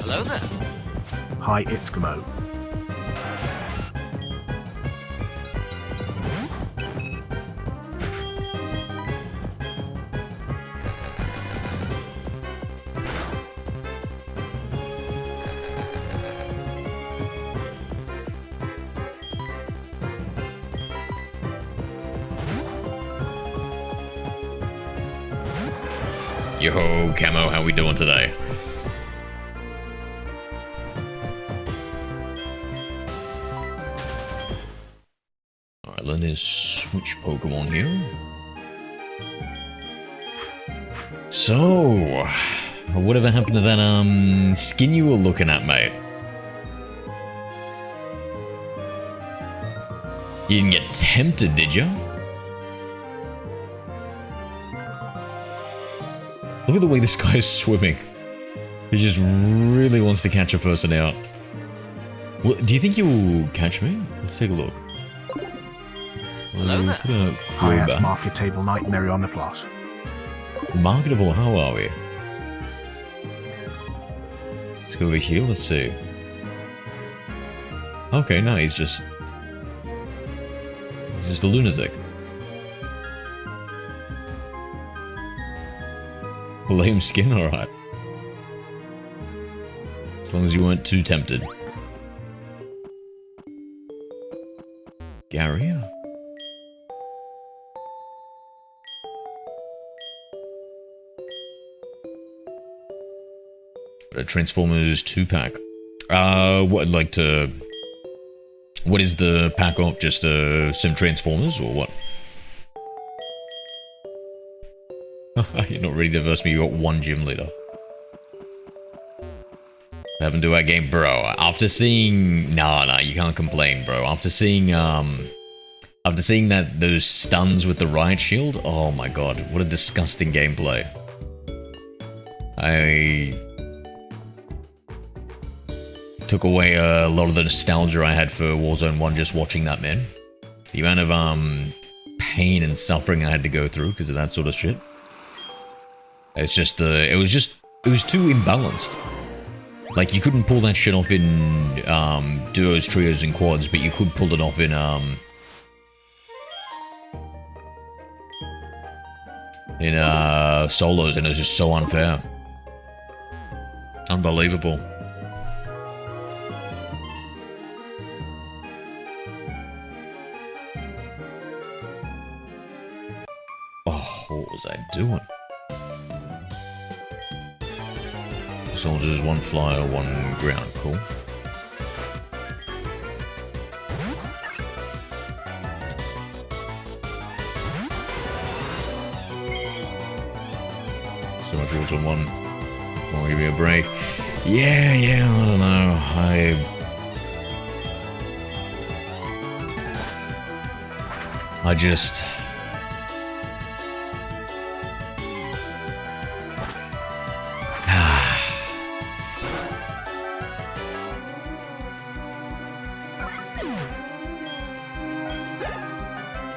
Hello there. Hi, it's Gamo. Yo, Camo, how we doing today? Alright, let us switch Pokemon here. So, whatever happened to that skin you were looking at, mate? You didn't get tempted, did you? Look at the way this guy is swimming. He just really wants to catch a person out. Well, do you think you'll catch me? Let's take a look. Hello there. Hi at Market Table Nightmare on the plot. Marketable, how are we? Let's go over here, let's see. Okay, no, he's just a lunatic. Lame skin, alright. As long as you weren't too tempted. Gary? A Transformers 2-pack. What is the pack of? Just some Transformers, or what? You're not really diverse, me. You got one gym leader. What happened to our game, bro? After seeing, nah, you can't complain, bro. After seeing that those stuns with the riot shield, oh my god, what a disgusting gameplay. I took away a lot of the nostalgia I had for Warzone 1 just watching that, man. The amount of pain and suffering I had to go through because of that sort of shit. It's just it was too imbalanced. Like, you couldn't pull that shit off in duos, trios, and quads, but you could pull it off in solos, and it was just so unfair. Unbelievable. Oh, what was I doing? Soldiers, one flyer, one ground. Cool. So much rules on one. I'll give you a break. Yeah, I don't know. I just...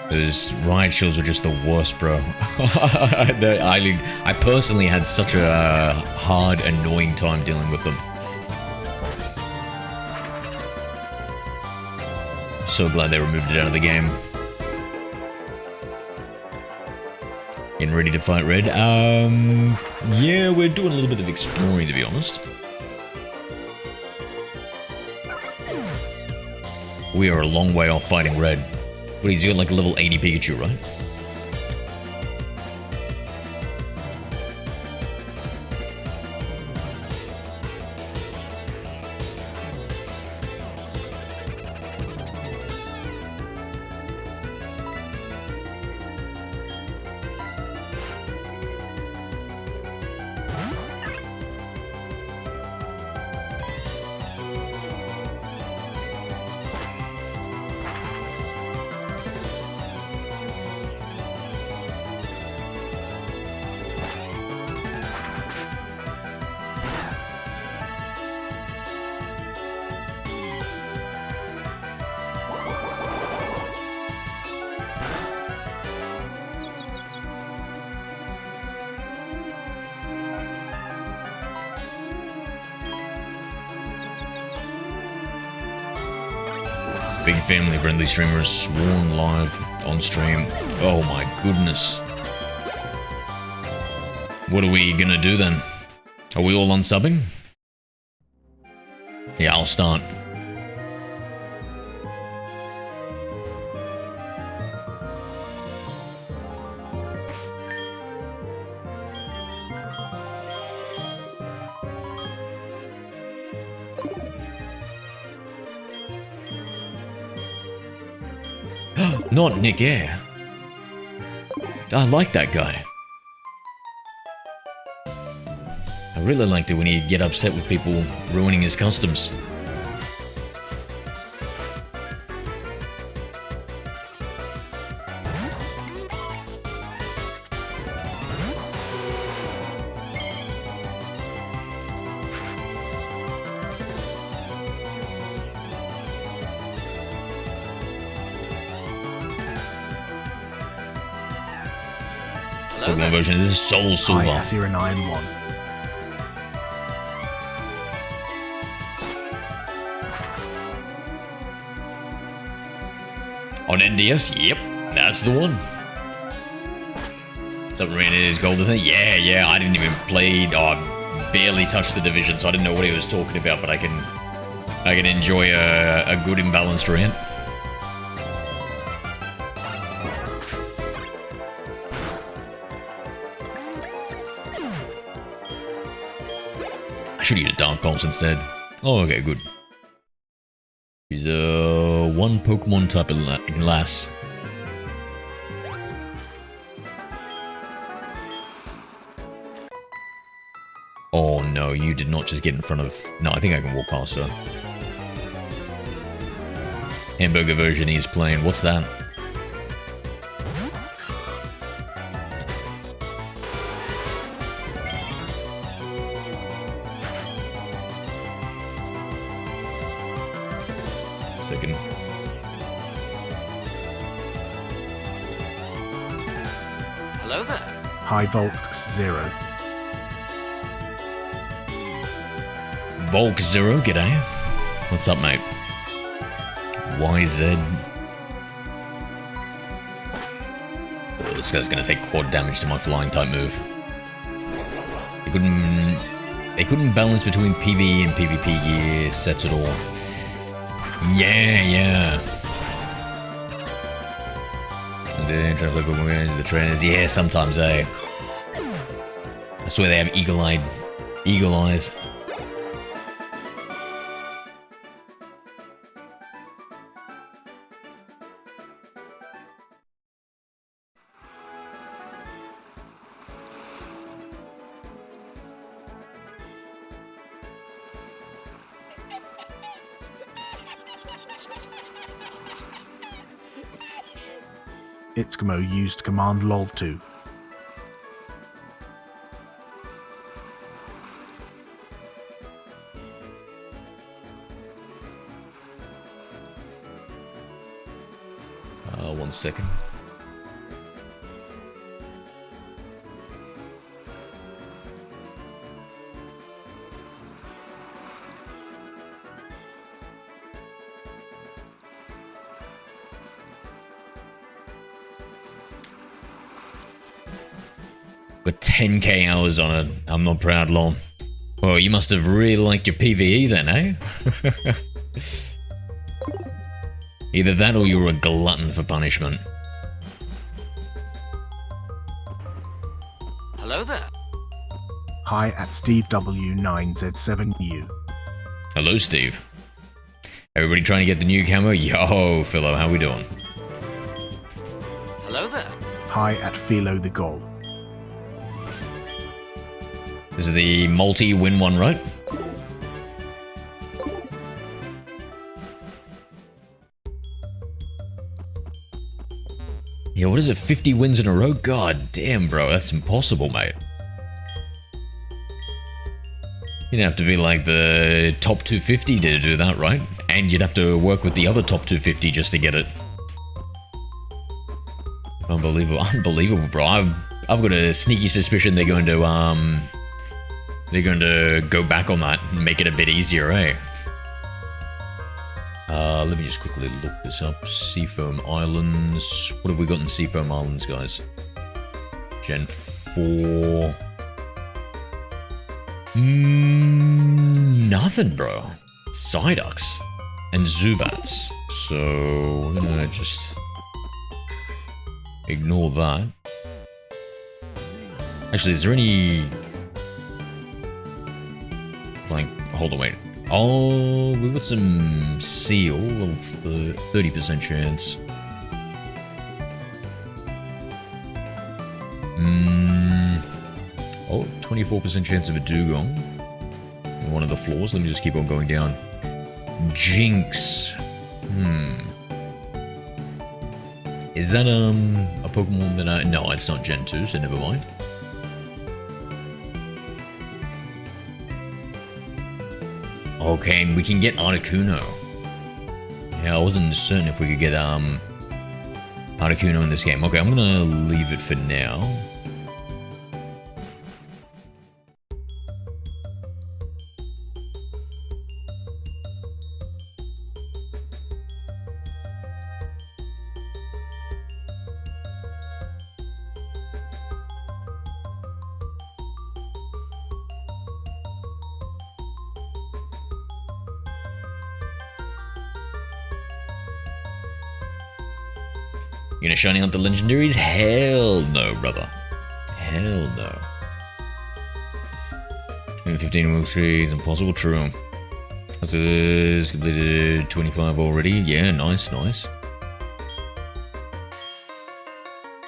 Those riot shields were just the worst, bro. I personally had such a hard, annoying time dealing with them. So glad they removed it out of the game. Getting ready to fight Red? Yeah, we're doing a little bit of exploring, to be honest. We are a long way off fighting Red. What, he's got like a level 80 Pikachu, right? Big family-friendly streamer is sworn live on stream. Oh my goodness. What are we gonna do then? Are we all unsubbing? Yeah, I'll start. Not Nick Air. I like that guy. I really liked it when he'd get upset with people ruining his customs. Pokémon version. This is Soul Silver. Hi, Atira 91. On NDS? Yep, that's the one. Submarine is gold, isn't it? Yeah, I didn't even play, I barely touched the division, so I didn't know what he was talking about, but I can enjoy a good imbalanced rant. I should use Dark Pulse instead. Oh, okay, good. He's one Pokemon type of lass. Oh no, you did not just get in front of... No, I think I can walk past her. Hamburger version he's playing. What's that? Second. Hello there. Hi, Volx Zero. Volk Zero, g'day. What's up, mate? YZ. Oh, this guy's gonna take quad damage to my flying type move. They couldn't balance between PvE and PvP gear sets at all. Yeah. And then try to look at the trainers. Yeah, sometimes, eh? I swear they have eagle eyes. Itzkamo used command lol2. One second. Got 10k hours on it. I'm not proud, lol. Well, you must have really liked your PvE then, eh? Either that or you were a glutton for punishment. Hello there. Hi at Steve W9Z7U. Hello, Steve. Everybody trying to get the new camo? Yo, Philo, how we doing? Hello there. Hi at Philo the Goal. This is the multi-win one, right? Yeah, what is it? 50 wins in a row? God damn, bro. That's impossible, mate. You'd have to be like the top 250 to do that, right? And you'd have to work with the other top 250 just to get it. Unbelievable. Unbelievable, bro. I've got a sneaky suspicion they're going to go back on that and make it a bit easier, eh? Let me just quickly look this up. Seafoam Islands. What have we got in Seafoam Islands, guys? Gen 4. Nothing, bro. Psyducks and Zubats. So we're gonna just ignore that. Actually, is there any like? Hold on, wait. Oh, we've got some seal of 30% chance. Oh, 24% chance of a dugong on one of the floors. Let me just keep on going down. Jinx. Is that a Pokemon that I... No, it's not Gen 2, so never mind. Okay, and we can get Articuno. Yeah, I wasn't certain if we could get Articuno in this game. Okay, I'm gonna leave it for now. You gonna shiny hunt the legendaries? Hell no, brother. Hell no. 15 move trees, impossible, true. This is completed 25 already. Yeah, nice, nice.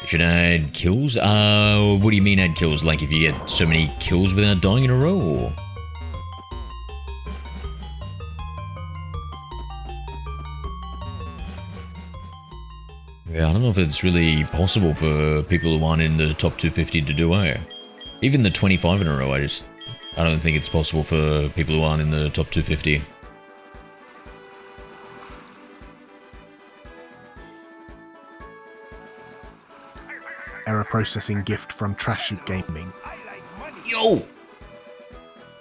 You should add kills? What do you mean add kills? Like if you get so many kills without dying in a row, or? Yeah, I don't know if it's really possible for people who aren't in the top 250 to do it. Even the 25 in a row, I don't think it's possible for people who aren't in the top 250. Error processing gift from Trash Shoot Gaming. Yo!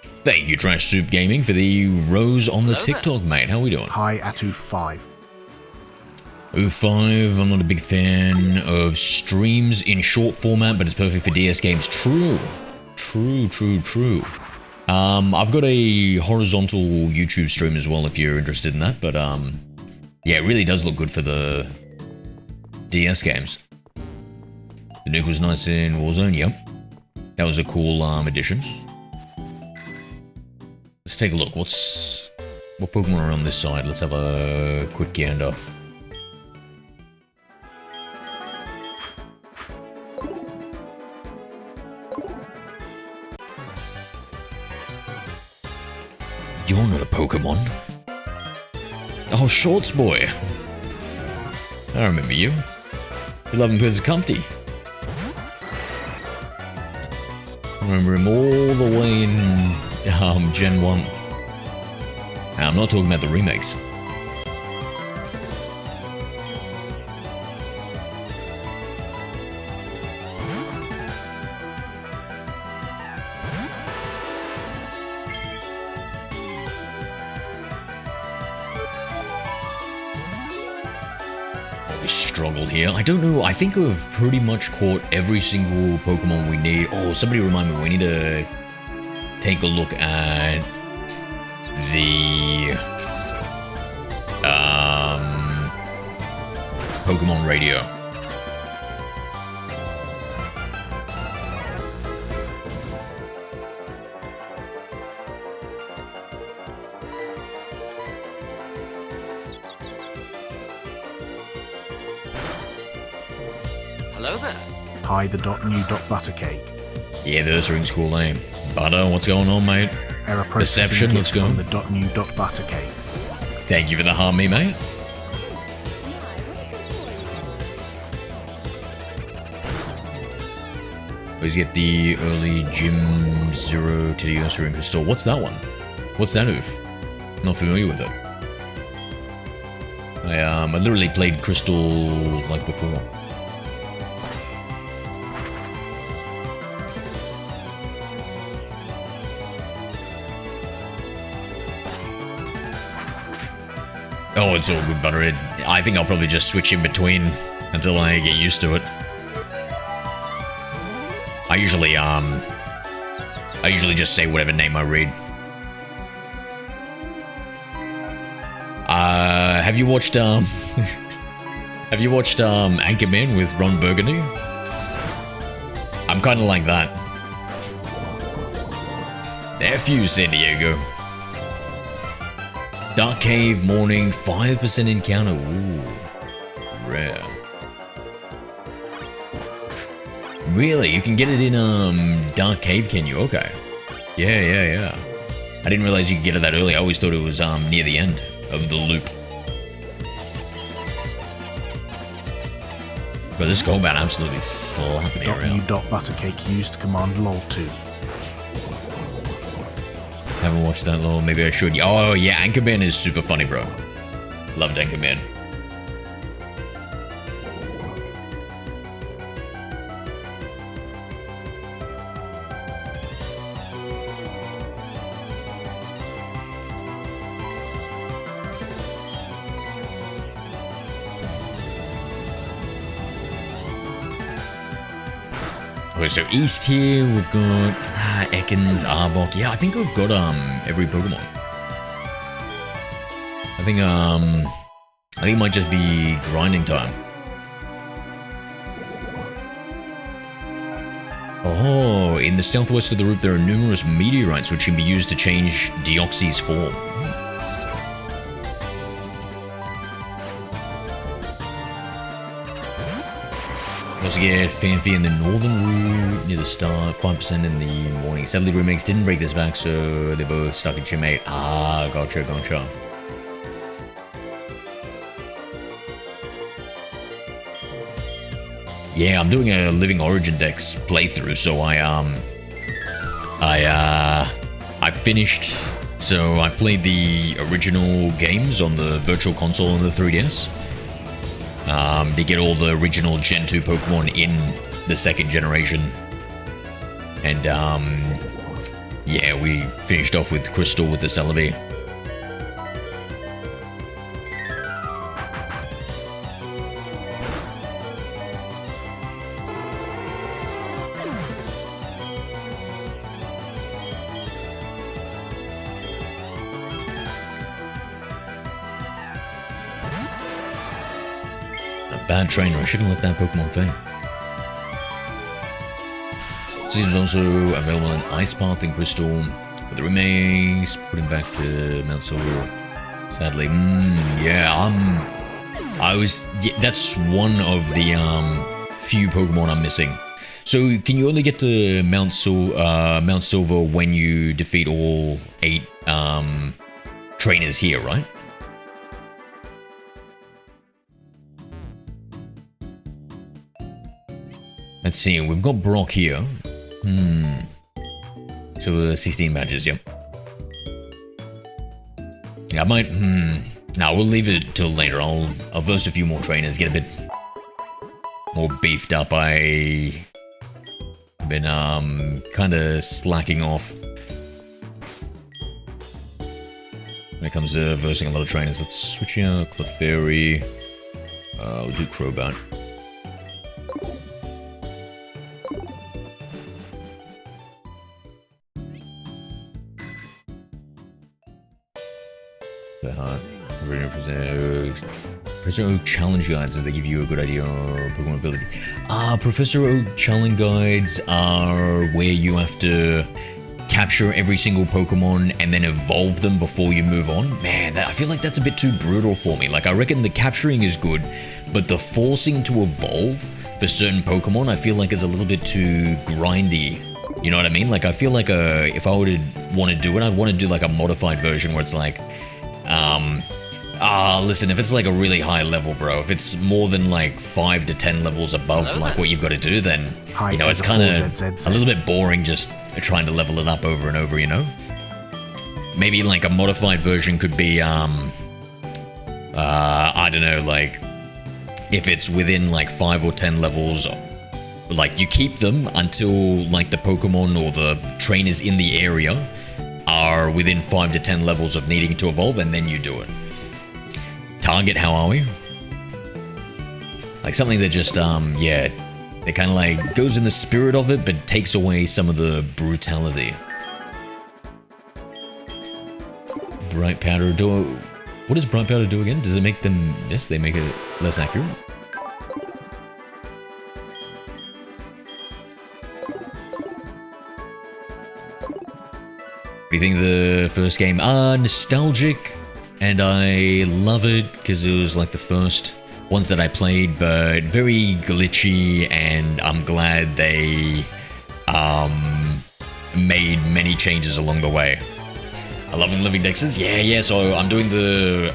Thank you, Trash Soup Gaming, for the rose on the TikTok, mate. How we doing? Hi at U5. 05, I'm not a big fan of streams in short format, but it's perfect for DS games. True. True. I've got a horizontal YouTube stream as well if you're interested in that, but yeah, it really does look good for the DS games. The nuke was nice in Warzone, yep. That was a cool addition. Let's take a look. What Pokemon are on this side? Let's have a quick gander. You're not a Pokemon. Oh, Shorts Boy. I remember you. You love him because it's comfy. I remember him all the way in Gen 1. And I'm not talking about the remakes. struggled here. I don't know. I think I've pretty much caught every single Pokemon we need. Oh, somebody remind me. We need to take a look at the Pokemon radio. Hello there. Hi, the new Buttercake. Yeah, this rings cool name. Butter, what's going on, mate? Error processing Deception, let's gift go. from the new Buttercake. Thank you for the harmony, mate. Always get the early Gym Zero Tediosa in Crystal. What's that one? What's that oof? Not familiar with it. I literally played Crystal like before. Oh, it's all good, Butter. I think I'll probably just switch in between until I get used to it. I usually just say whatever name I read. Have you watched Anchorman with Ron Burgundy? I'm kind of like that. F you, San Diego. Dark Cave Morning, 5% encounter. Ooh, rare. Really? You can get it in Dark Cave, can you? Okay. Yeah. I didn't realize you could get it that early. I always thought it was near the end of the loop. But this combat absolutely slapped me around. New Buttercake used command lol2. Haven't watched that long. Maybe I should. Oh yeah, Anchorman is super funny, bro. Loved Anchorman. Okay, so east here we've got Ekans, Arbok. Yeah, I think we've got every Pokemon. I think it might just be grinding time. Oh, in the southwest of the route there are numerous meteorites which can be used to change Deoxy's form. Also get Fanfy in the northern route near the start, 5% in the morning. Sadly, remakes didn't break this back, so they're both stuck in Gym 8. Ah, gotcha. Yeah, I'm doing a Living Origin Dex playthrough, so I finished. So I played the original games on the Virtual Console and the 3DS. To get all the original Gen 2 Pokemon in the second generation. And, yeah, we finished off with Crystal with the Celebi. Bad trainer, I shouldn't let that Pokemon fail. Season's also available in Ice Path and Crystal. But the remakes, put him back to Mount Silver. Sadly, yeah, that's one of the few Pokemon I'm missing. So can you only get to Mount Silver when you defeat all 8 trainers here, right? Let's see, we've got Brock here. So 16 badges, yep. Yeah, I might, no, we'll leave it till later. I'll verse a few more trainers, get a bit more beefed up. I've been, kind of slacking off when it comes to versing a lot of trainers. Let's switch out Clefairy. I'll do Crobat. Professor Oak challenge guides as they give you a good idea of Pokemon ability. Professor Oak challenge guides are where you have to capture every single Pokemon and then evolve them before you move on. Man, I feel like that's a bit too brutal for me. Like, I reckon the capturing is good, but the forcing to evolve for certain Pokemon, I feel like is a little bit too grindy. You know what I mean? Like, I feel like if I would want to do it, I'd want to do like a modified version where it's like, listen, if it's like a really high level, bro, if it's more than like 5 to 10 levels above like what you've got to do, then, you know, it's kind of a little bit boring just trying to level it up over and over, you know? Maybe like a modified version could be, I don't know, like, if it's within like 5 or 10 levels, like you keep them until like the Pokemon or the trainers in the area are within 5 to 10 levels of needing to evolve, and then you do it. Target, how are we? Like something that just, yeah, it kind of like goes in the spirit of it, but takes away some of the brutality. Bright powder do. What does bright powder do again? Does it make them miss? They make it less accurate? What do you think of the first game? Nostalgic, and I love it because it was like the first ones that I played, but very glitchy, and I'm glad they made many changes along the way. I love living dexes. Yeah, so I'm doing the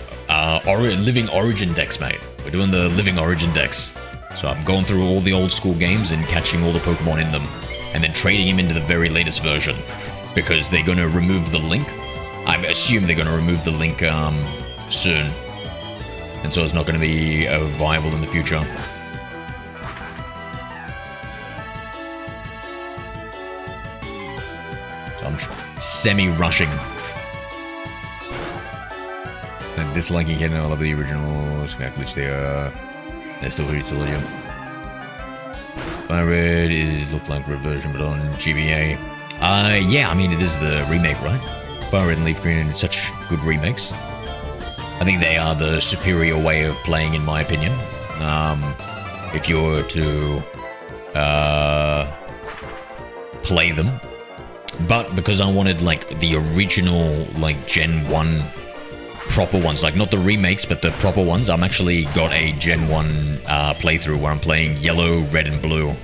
living origin dex, mate. We're doing the living origin dex. So I'm going through all the old school games and catching all the Pokemon in them, and then trading them into the very latest version. Because they're going to remove the link. I assume they're going to remove the link soon. And so it's not going to be viable in the future. So I'm semi-rushing. And disliking it, I love the originals. Which they are. They're still pretty solid, yeah. Fire Red is looked like reversion, but on GBA. Yeah, I mean, it is the remake, right? Fire Red and Leaf Green are such good remakes. I think they are the superior way of playing, in my opinion. If you were to play them. But because I wanted, like, the original, like, Gen 1 proper ones, like, not the remakes, but the proper ones, I'm actually got a Gen 1 playthrough where I'm playing Yellow, Red, and Blue.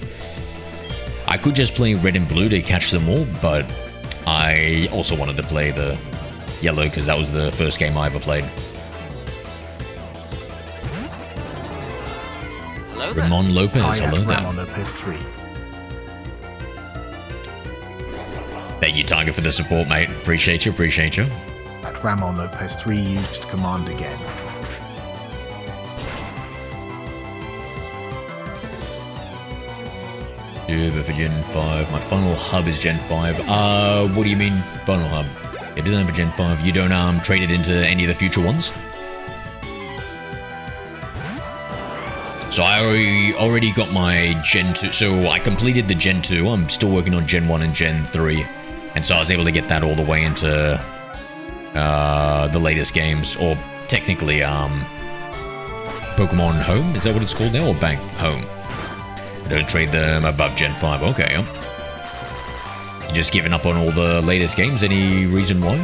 I could just play Red and Blue to catch them all, but I also wanted to play the Yellow because that was the first game I ever played. Hello there. Ramon Lopez, Hi, hello there. Ramon Lopez 3. Thank you, Tiger, for the support, mate. Appreciate you, appreciate you. At Ramon Lopez 3 used command again. Yeah, but for Gen 5, my final hub is Gen 5. What do you mean, final hub? If you don't have a Gen 5, you don't trade it into any of the future ones? So I already got my Gen 2, so I completed the Gen 2, I'm still working on Gen 1 and Gen 3, and so I was able to get that all the way into the latest games, or technically Pokemon Home, is that what it's called now, or back home? Don't trade them above Gen 5, okay. Just giving up on all the latest games, any reason why?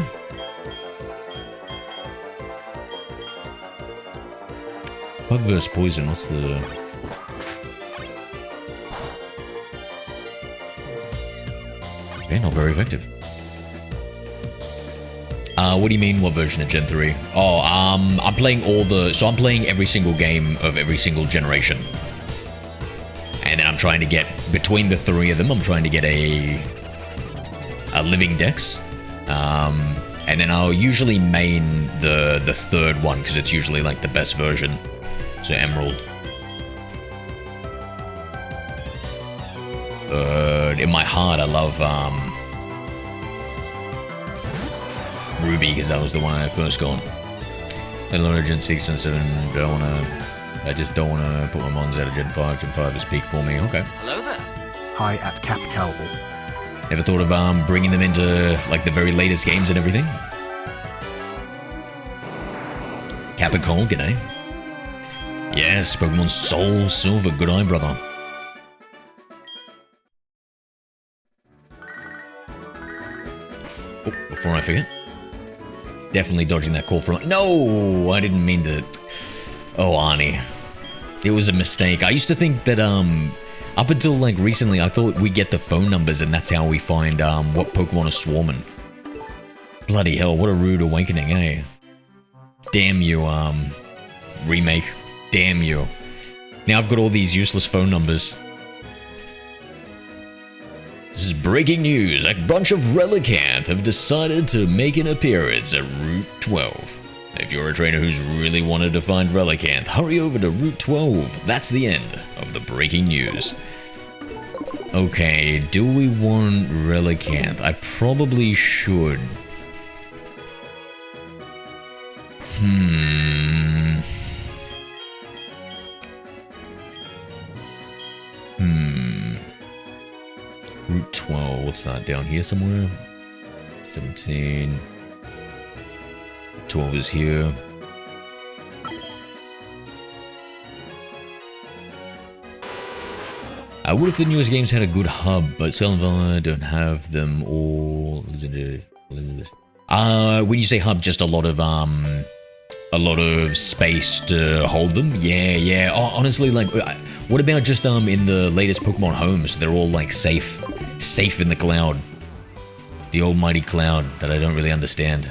Bug vs. Poison, what's the... Okay, not very effective. What do you mean, what version of Gen 3? Oh, I'm playing all the... So I'm playing every single game of every single generation. And then I'm trying to get, between the three of them, I'm trying to get a living dex. And then I'll usually main the third one, because it's usually like the best version. So Emerald. But in my heart, I love Ruby, because that was the one I first got. Then Gen 6 and 7, don't want to I just don't want to put my mons out of Gen 5. Gen 5 is peak for me. Okay. Hello there. Hi at Cap Cal. Ever thought of bringing them into like the very latest games and everything? Capricorn, g'day. Yes, Pokemon Soul Silver. Good eye, brother. Oh, before I forget. Definitely dodging that call from... No! I didn't mean to... Oh, Arnie. It was a mistake. I used to think that, up until, like, recently, I thought we get the phone numbers and that's how we find, what Pokemon are swarming. Bloody hell, what a rude awakening, eh? Damn you, remake. Damn you. Now I've got all these useless phone numbers. This is breaking news. A bunch of Relicanth have decided to make an appearance at Route 12. If you're a trainer who's really wanted to find Relicanth, hurry over to Route 12. That's the end of the breaking news. Okay, do we want Relicanth? I probably should. Route 12, what's that? Down here somewhere? 17. 12 is here. What if the newest games had a good hub, but Silver don't have them all? When you say hub, just a lot of space to hold them. Yeah. Oh, honestly, like, what about just in the latest Pokemon homes? They're all like safe in the cloud, the almighty cloud that I don't really understand,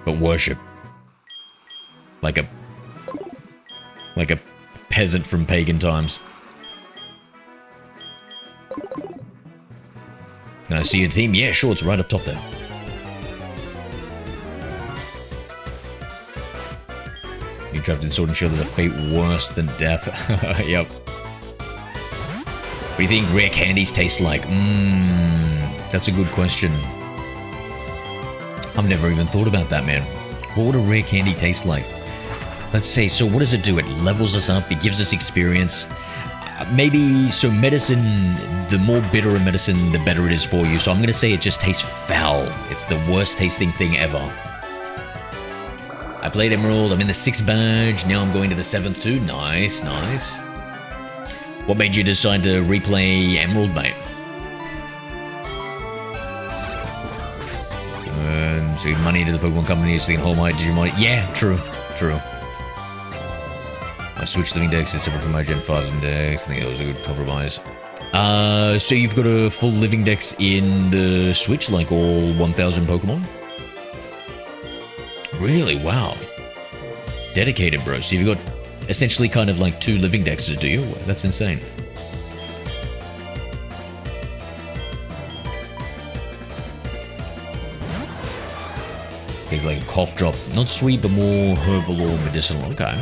but worship like a peasant from pagan times. Can I see your team? Yeah, sure, it's right up top there. You're trapped in Sword and Shield. There's a fate worse than death. Yep. What do you think rare candies taste like? That's a good question. I've never even thought about that, man. What would a rare candy taste like? Let's say, so what does it do? It levels us up, it gives us experience. Maybe, so medicine, the more bitter a medicine, the better it is for you. So I'm going to say it just tastes foul. It's the worst tasting thing ever. I played Emerald, I'm in the 6th badge, now I'm going to the 7th too. Nice. What made you decide to replay Emerald, mate? So you give money to the Pokemon company so they can hold my Digimon. Yeah, true. I switched living decks is separate from my Gen 5 index. I think that was a good compromise. So you've got a full living dex in the Switch, like all 1,000 Pokemon? Really? Wow. Dedicated, bro. So you've got essentially kind of like 2 living dexes, do you? That's insane. It's like a cough drop. Not sweet, but more herbal or medicinal. Okay.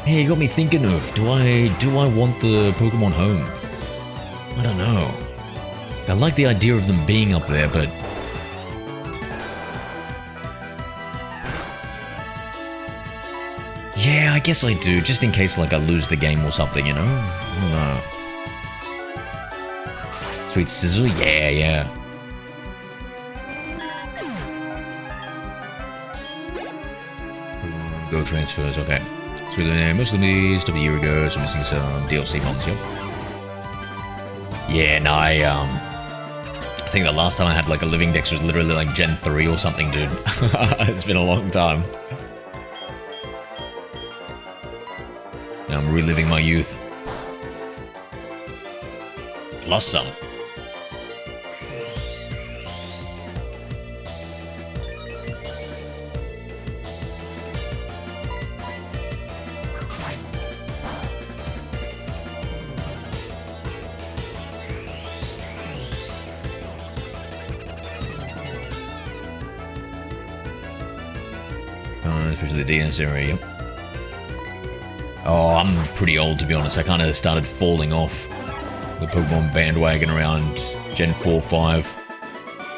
Hey, you got me thinking of, do I want the Pokemon home? I don't know. I like the idea of them being up there, but... Yeah, I guess I do, just in case like I lose the game or something, you know? I don't know. Sweet Sizzle? Yeah. Go transfers, okay. So most of these a year ago, so missing some DLC mods, yep. Yeah, no, I think the last time I had like a living dex was literally like Gen 3 or something, dude. It's been a long time. Now I'm reliving my youth. Plus some. Especially the DS area, yep. Oh, I'm pretty old, to be honest. I kind of started falling off the Pokemon bandwagon around Gen 4, 5.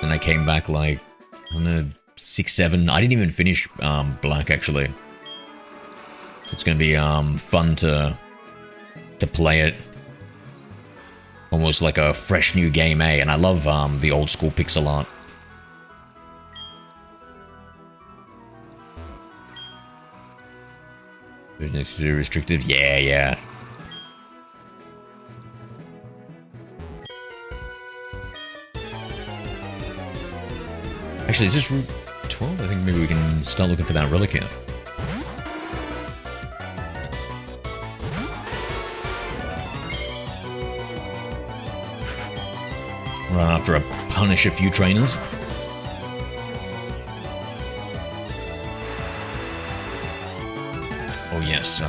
And I came back like, I don't know, 6, 7. I didn't even finish Black, actually. It's going to be fun to play it. Almost like a fresh new game, eh? And I love the old school pixel art. Version is too restrictive? Yeah, yeah. Actually, is this Route 12? I think maybe we can start looking for that Relicanth. Run after punish a few trainers. Oh yes,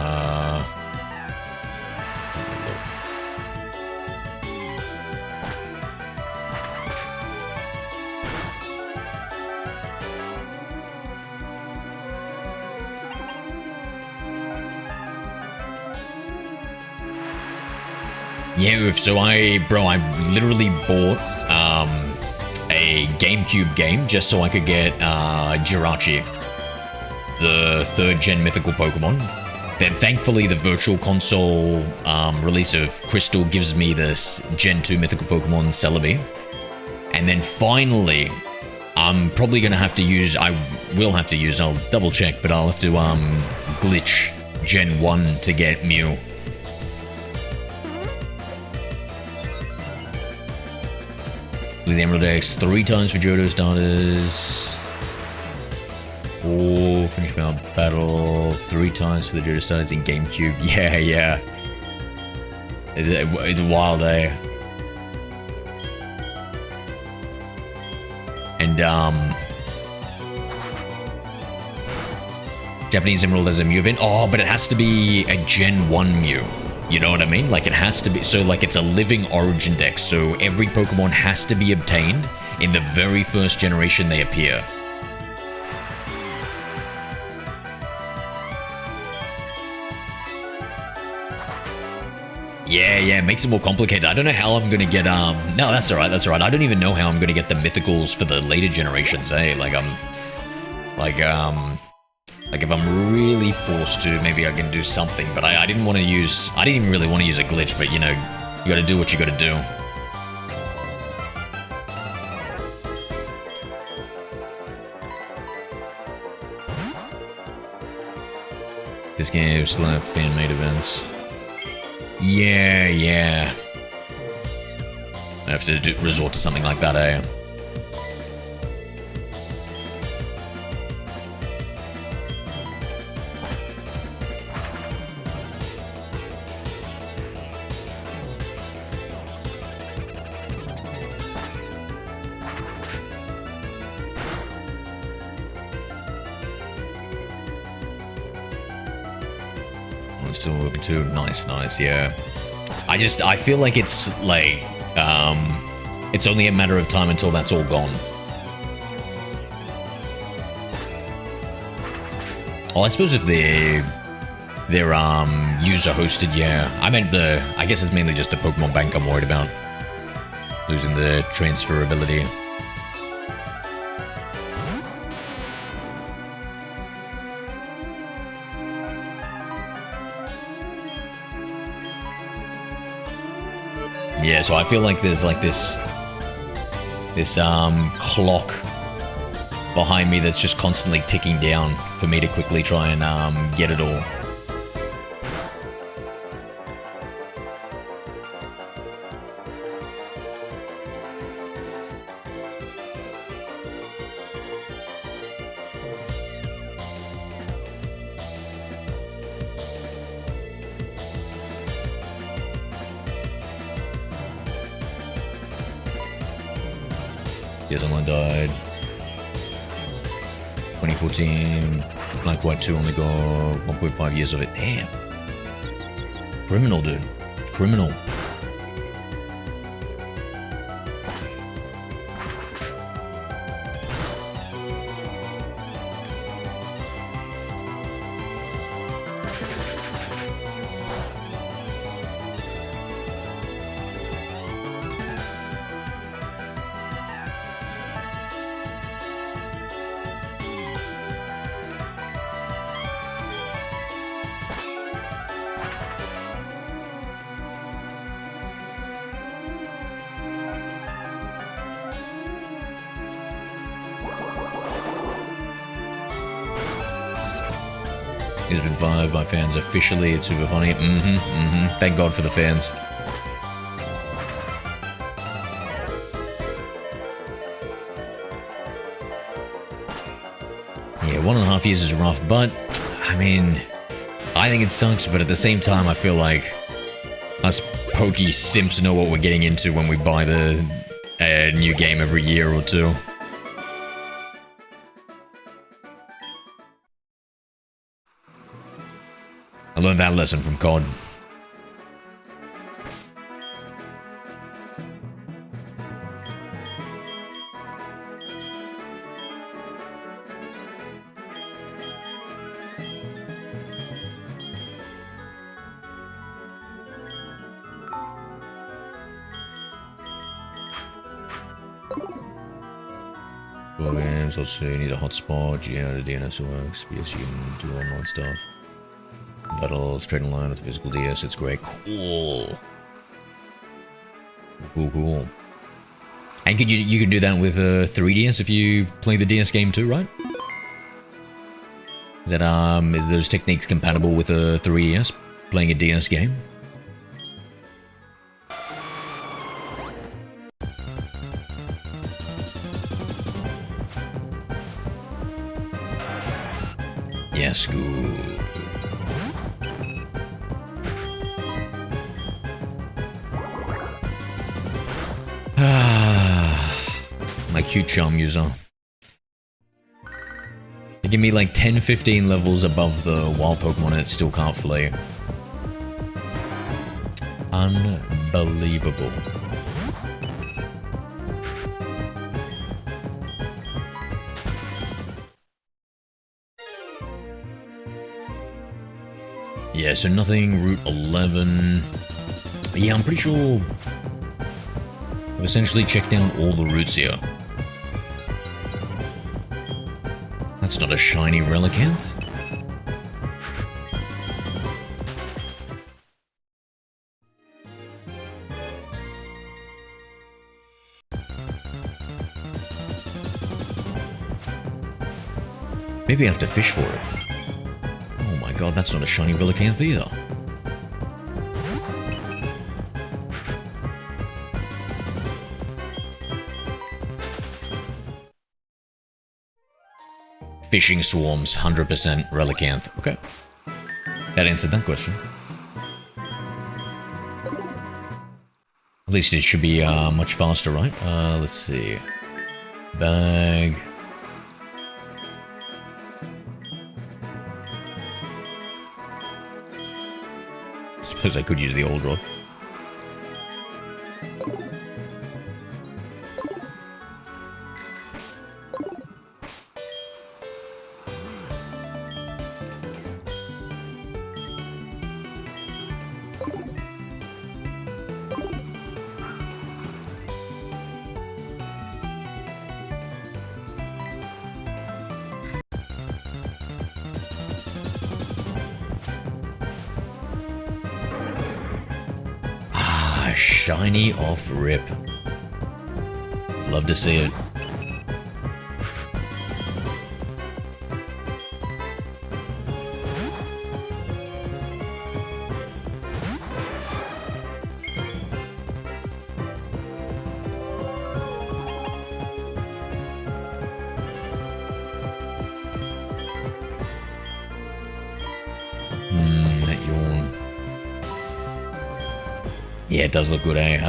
yeah, so I literally bought a GameCube game just so I could get Jirachi, the 3rd gen mythical Pokemon. Then thankfully the Virtual Console release of Crystal gives me this Gen 2 mythical Pokemon Celebi. And then finally, I'm probably going to have to use, I'll double check, but I'll have to glitch Gen 1 to get Mew. With the Emerald X 3 times for Johto starters. 4 finish mount battle 3 times for the Johto starters in GameCube. Yeah, yeah. It's wild, eh? And Japanese Emerald has a Mew event. Oh, but it has to be a Gen 1 Mew. You know what I mean? Like, it has to be, so like it's a living origin dex, so every Pokemon has to be obtained in the very first generation they appear. Yeah, yeah, it makes it more complicated. I don't know how I'm gonna get, no, that's alright, that's alright. I don't even know how I'm gonna get the mythicals for the later generations, eh? Like, like, if I'm really forced to, maybe I can do something, but I didn't want to use, I didn't even really want to use a glitch, but you know, you gotta do what you gotta do. This game still have fan-made events. Yeah, yeah. I have to resort to something like that, eh? Still working too. Nice, nice, yeah. I feel like it's like, it's only a matter of time until that's all gone. Oh, I suppose if they're user hosted, yeah. I meant I guess it's mainly just the Pokemon Bank I'm worried about. Losing the transferability. Yeah, so I feel like there's like this clock behind me that's just constantly ticking down for me to quickly try and get it all. Yes, Online died. 2014. Black White 2 only got 1.5 years of it. Damn. Criminal, dude. Criminal. It's been fired by fans officially. It's super funny. Thank God for the fans. Yeah, 1.5 years is rough, but I mean, I think it sucks, but at the same time, I feel like us pokey simps know what we're getting into when we buy the new game every year or two. I learned that lesson from COD. Games also you need a hotspot. Yeah, the DNS works because you can do online stuff. That'll straight in line with the physical DS. It's great. Cool. Cool. And you can do that with 3DS if you play the DS game too, right? Is that is those techniques compatible with a 3DS playing a DS game? Yes, good. My cute charm user. They give me like 10-15 levels above the wild Pokemon and it still can't flee. Unbelievable. Yeah, so nothing, Route 11. Yeah, I'm pretty sure I've essentially checked down all the routes here. That's not a shiny Relicanth. Maybe I have to fish for it. Oh my god, that's not a shiny Relicanth either. Fishing swarms, 100% Relicanth. Okay. That answered that question. At least it should be much faster, right? Let's see. Bag. Suppose I could use the old rod. Shiny off rip. Love to see it. That yawn. Yeah, it does look good, eh?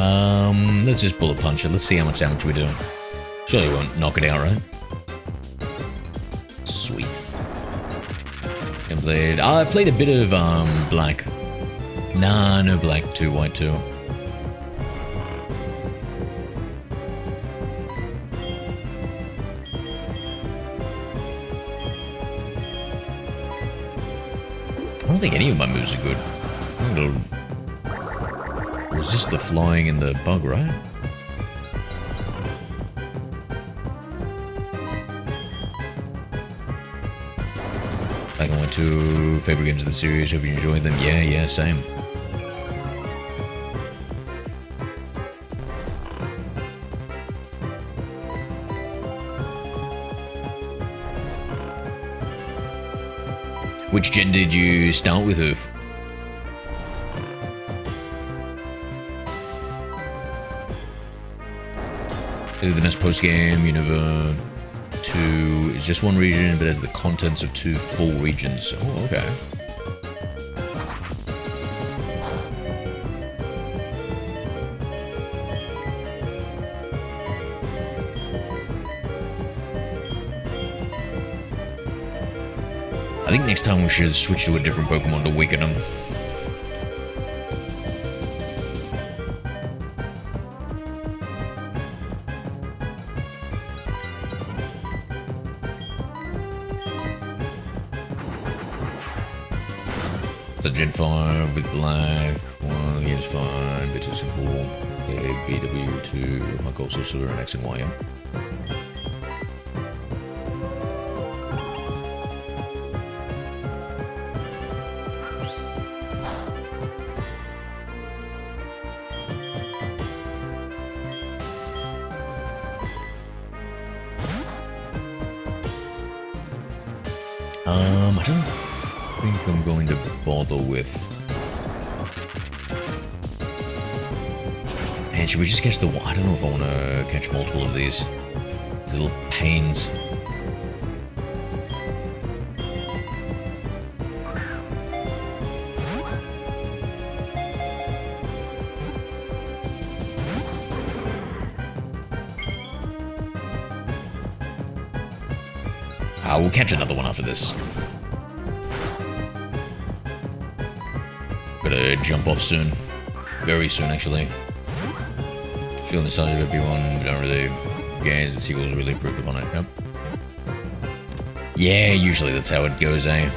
Let's just bullet punch it. Let's see how much damage we do. Surely we won't knock it out, right? Sweet. I played a bit of black. Nah, no black, too white too. I don't think any of my moves are good. I'm gonna resist the flying and the bug, right? Back on my 2 favorite games of the series. Hope you enjoyed them. Yeah, same. Which gen did you start with, Hoof? Is it the best post-game? Unova 2 is just one region, but has the contents of 2 full regions. Oh, okay. I think next time we should switch to a different Pokemon to weaken them. So Gen 5 with black, 1 against 5, bit too simple, A, BW2, like also silver and X and Y. I don't think I'm going to bother with. And should we just catch the? I don't know if I want to catch multiple of these little pains. We'll catch another one after this. Gotta jump off soon. Very soon, actually. Feeling the size of everyone, don't really. Games and sequels really improved upon it, yep. Yeah, usually that's how it goes, eh?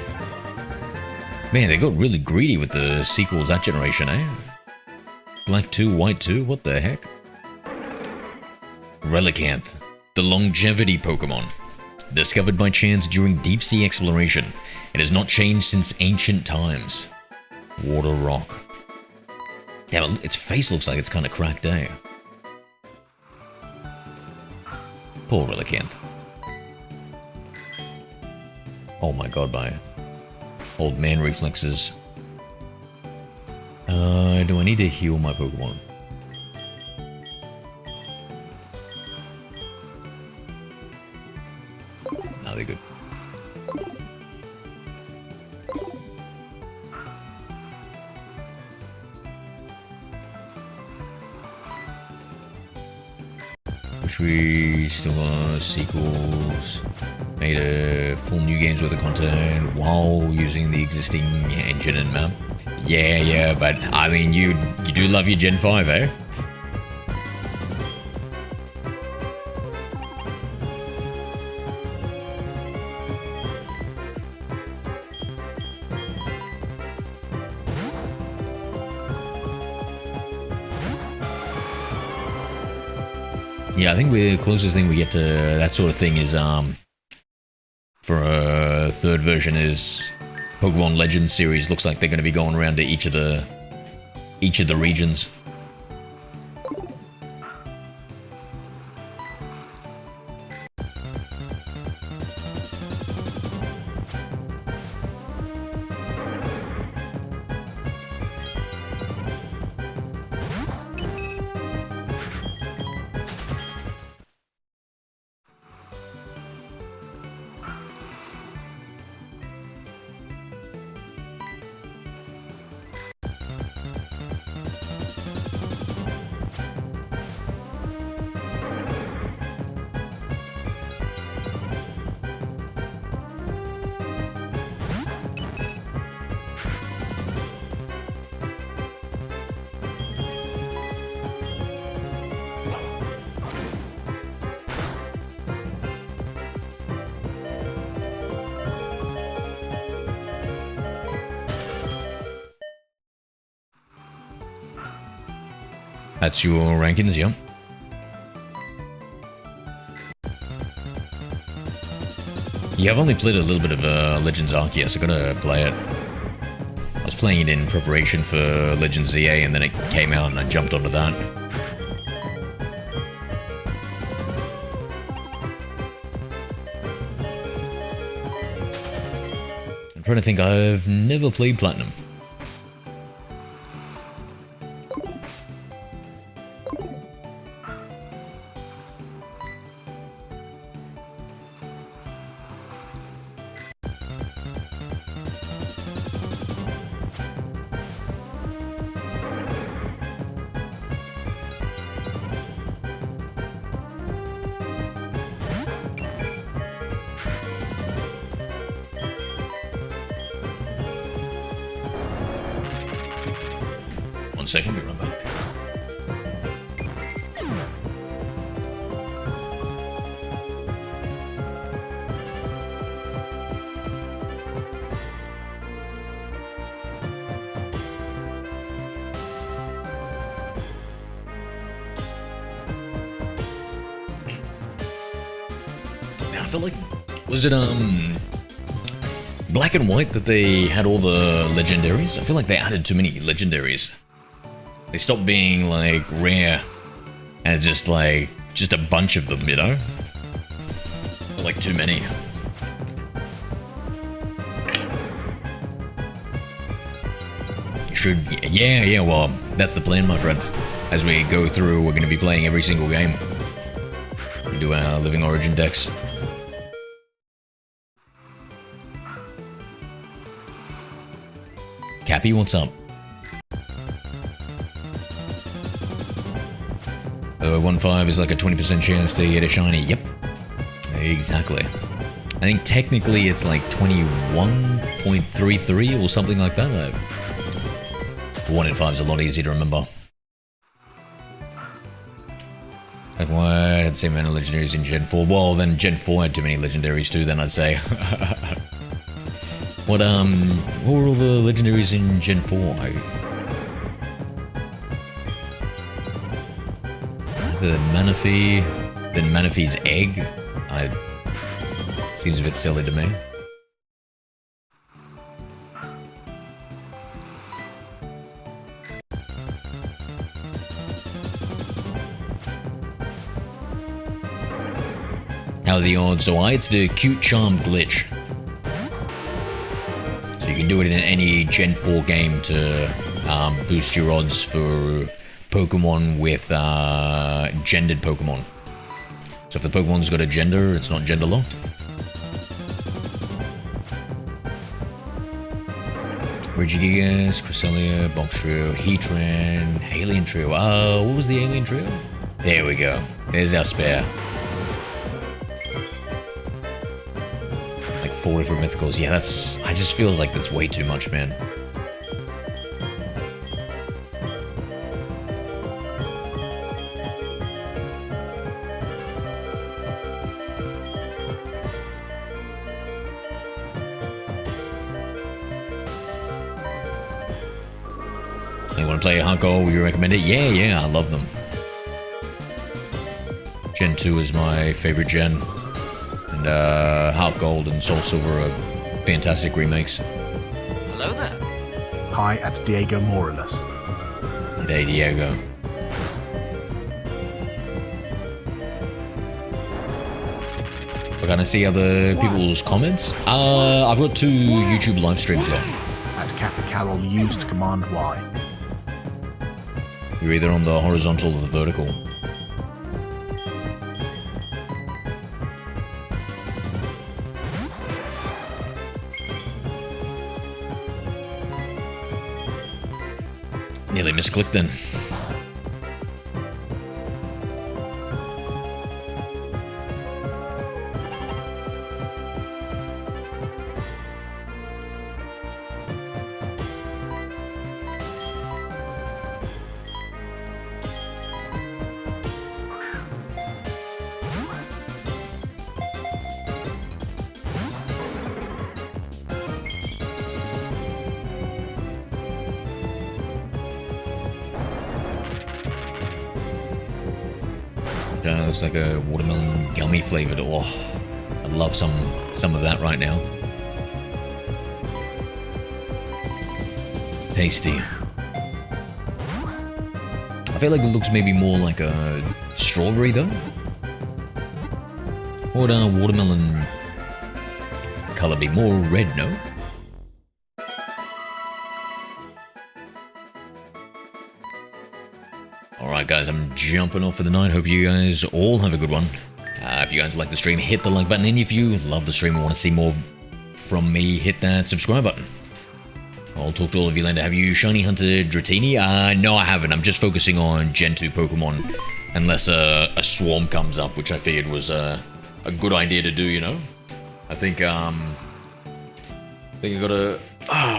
Man, they got really greedy with the sequels that generation, eh? Black 2, White 2, what the heck? Relicanth, the longevity Pokemon. Discovered by chance during deep sea exploration. It has not changed since ancient times. Water Rock. Yeah, its face looks like it's kind of cracked, eh? Poor Relicanth. Oh my god, my old man reflexes. Do I need to heal my Pokemon? No, they're good. Wish we still got sequels. Made a full new games worth of content while using the existing engine and map. Yeah, but I mean, you do love your Gen 5, eh? Yeah, I think the closest thing we get to that sort of thing is, for a third version is Pokemon Legends series. Looks like they're going to be going around to each of the regions. That's your rankings, yeah? Yeah, I've only played a little bit of Legends Arceus, so I gotta play it. I was playing it in preparation for Legends ZA, and then it came out and I jumped onto that. I'm trying to think, I've never played Platinum. Second, be right back. Now I feel like, was it Black and White that they had all the legendaries? I feel like they added too many legendaries. They stopped being, like, rare, and it's just, like, just a bunch of them, you know? Like, too many. You should, yeah, well, that's the plan, my friend. As we go through, we're going to be playing every single game. We do our Living Origin decks. Cappy, what's up? 1.5 is like a 20% chance to get a shiny. Yep. Exactly. I think technically it's like 21.33 or something like that. 1 in 5 is a lot easier to remember. Like what? I had the same amount of legendaries in Gen 4. Well, then Gen 4 had too many legendaries too, then I'd say. What were all the legendaries in Gen 4? The Manaphy, then Manaphy's egg. Seems a bit silly to me. How are the odds? So it's the cute charm glitch. So you can do it in any Gen 4 game to boost your odds for Pokemon with gendered Pokemon. So if the Pokemon's got a gender, it's not gender locked. Regigigas, Cresselia, Box Trio, Heatran, Alien Trio. What was the Alien Trio? There we go. There's our spare. Like 4 different mythicals. Yeah, that's. I just feels like that's way too much, man. Want to play HeartGold? Would you recommend it? Yeah, I love them. Gen 2 is my favorite gen. And HeartGold and Soul Silver are fantastic remakes. Hello there. Hi at Diego Morales. G'day, Diego. We're gonna see other people's comments. I've got 2 YouTube live streams on. At Capicarol used Command Y. You're either on the horizontal or the vertical. Nearly misclicked then. Looks like a watermelon gummy flavored. Oh, I'd love some of that right now. Tasty. I feel like it looks maybe more like a strawberry though. What would watermelon color be? More red, no? Alright guys, I'm jumping off for the night. Hope you guys all have a good one. If you guys like the stream, hit the like button. And if you love the stream and want to see more from me, hit that subscribe button. I'll talk to all of you later. Have you shiny hunted Dratini? No, I haven't. I'm just focusing on Gen 2 Pokemon. Unless a swarm comes up, which I figured was a good idea to do, you know? I think I gotta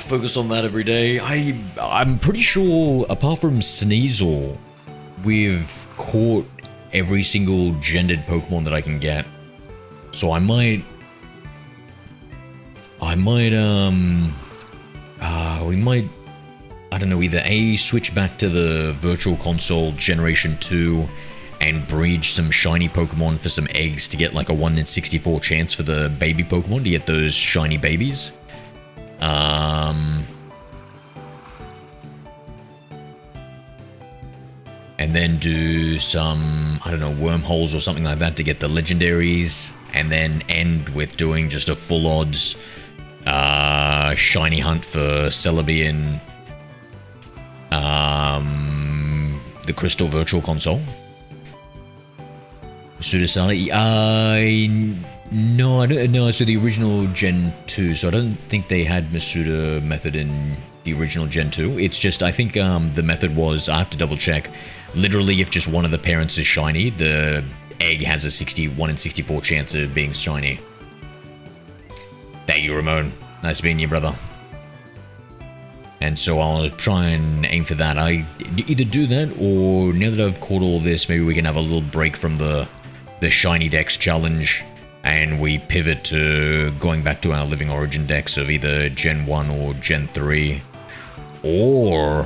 focus on that every day. I'm pretty sure, apart from Sneasel, we've caught every single gendered Pokemon that I can get. So I might, we might, I don't know, either A, switch back to the Virtual Console Generation 2 and breed some shiny Pokemon for some eggs to get like a 1 in 64 chance for the baby Pokemon to get those shiny babies. And then do some, I don't know, wormholes or something like that to get the legendaries, and then end with doing just a full odds shiny hunt for Celebi and the Crystal Virtual Console. Sudasana, no, I don't know. So the original Gen 2, so I don't think they had Masuda method in the original Gen 2. It's just, I think the method was, I have to double check, literally if just one of the parents is shiny, the egg has a 1 in 64 chance of being shiny. Thank you, Ramon. Nice meeting you, brother. And so I'll try and aim for that. I either do that, or now that I've caught all this, maybe we can have a little break from the Shiny Dex challenge, and we pivot to going back to our Living Origin decks of either Gen 1 or Gen 3. Or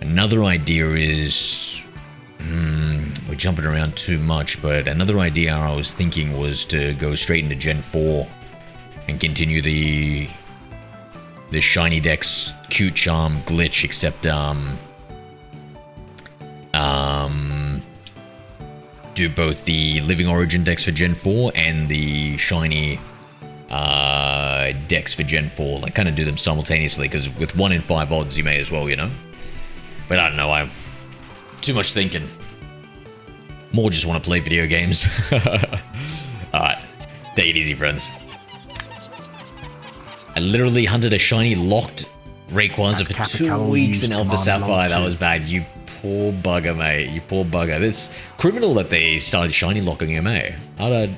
another idea is, we're jumping around too much, but another idea I was thinking was to go straight into Gen 4 and continue the Shiny Dex Cute Charm glitch, except do both the Living Origin decks for Gen 4 and the Shiny decks for Gen 4. Like, kind of do them simultaneously, because with 1 in 5 odds, you may as well, you know? But I don't know, I'm too much thinking. More just want to play video games. Alright, take it easy, friends. I literally hunted a shiny locked Rayquaza for 2 weeks in Alpha Sapphire. That was bad. You poor bugger, mate. You poor bugger. It's criminal that they started shiny locking him, eh? I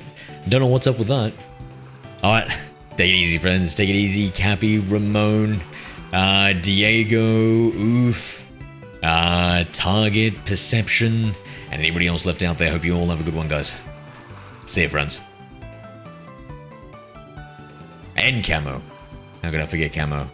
don't know what's up with that. Alright, take it easy, friends. Take it easy. Cappy, Ramon, Diego, Oof, Target, Perception, and anybody else left out there. Hope you all have a good one, guys. See ya, friends. And Camo. How could I forget Camo?